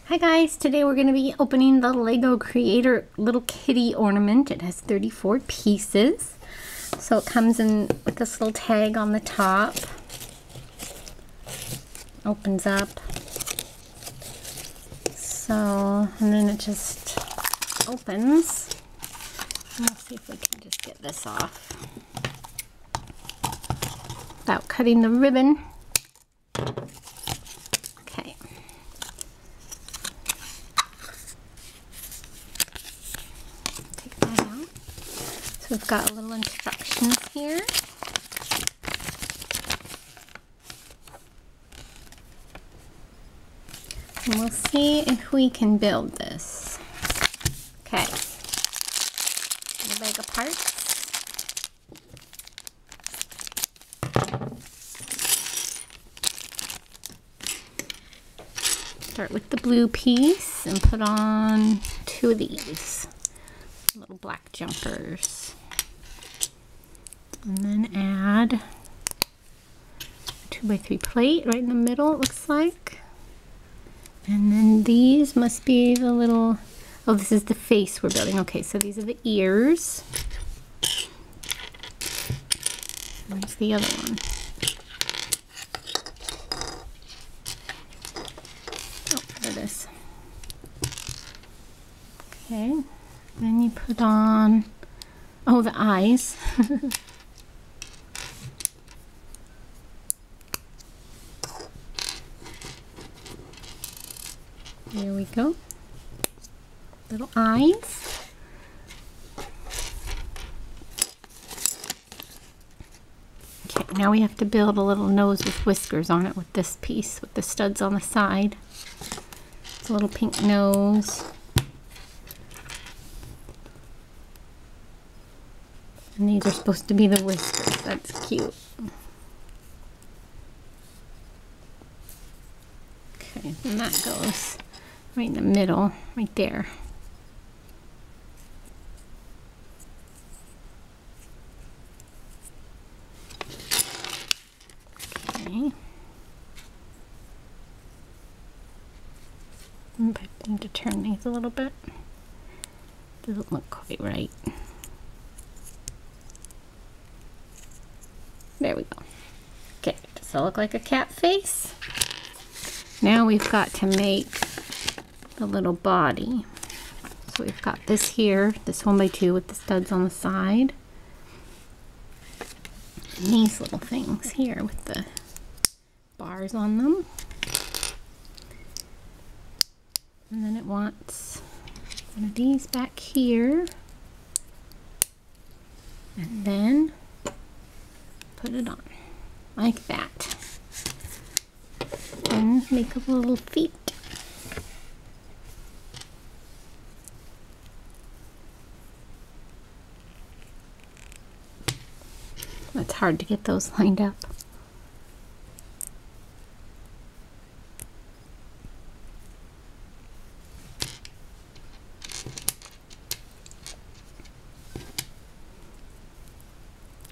Hi guys, today we're going to be opening the Lego Creator little kitty ornament. It has 34 pieces. So it comes in with this little tag on the top. Opens up. So, and then it just opens. And we'll see if we can just get this off without cutting the ribbon. So we've got a little instructions here. And we'll see if we can build this. Okay. The bag of parts. Start with the blue piece and put on 2 of these little black jumpers. And then add a 2x3 plate right in the middle, it looks like. And then these must be the little, oh, this is the face we're building. Okay, so these are the ears. Where's the other one? Oh, there it is. Okay, then you put on, oh, the eyes. There we go. Little eyes. Okay, now we have to build a little nose with whiskers on it with this piece, with the studs on the side. It's a little pink nose. And these are supposed to be the whiskers. That's cute. Okay, and that goes right in the middle, right there. Okay. I need to turn these a little bit. Doesn't look quite right. There we go. Okay, does that look like a cat face? Now we've got to make the little body. So we've got this here, this 1x2 with the studs on the side. And these little things here with the bars on them. And then it wants one of these back here. And then put it on like that. And make up little feet. It's hard to get those lined up.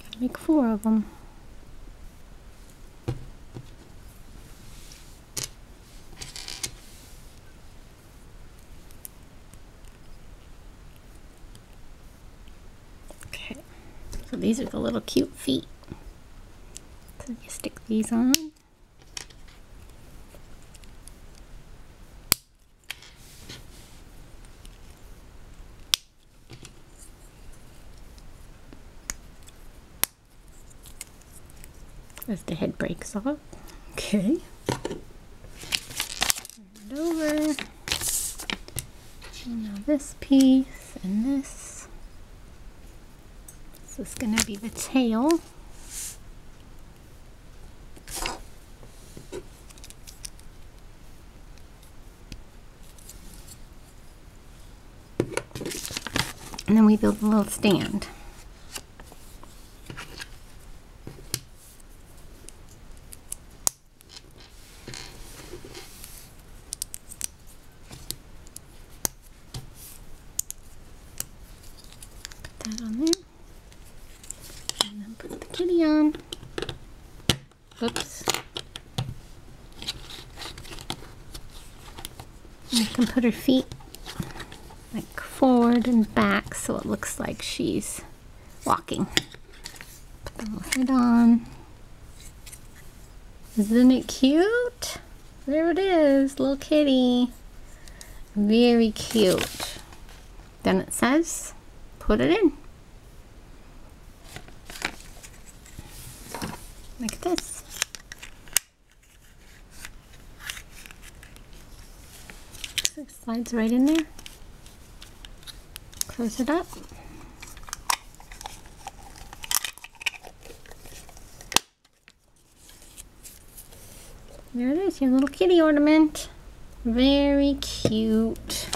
Gotta make 4 of them. Okay, so these are the little cute feet. So you stick these on. As the head breaks off. Okay. Turn it over. And now this piece and this. This is going to be the tail. And then we build a little stand. Put that on there. And then put the kitty on. Oops. You can put her feet like forward and back so it looks like she's walking. Put the little head on. Isn't it cute? There it is, little kitty. Very cute. Then it says, put it in. Like this. So it slides right in there. Close it up. There it is, your little kitty ornament. Very cute.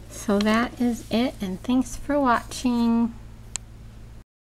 So that is it, and thanks for watching.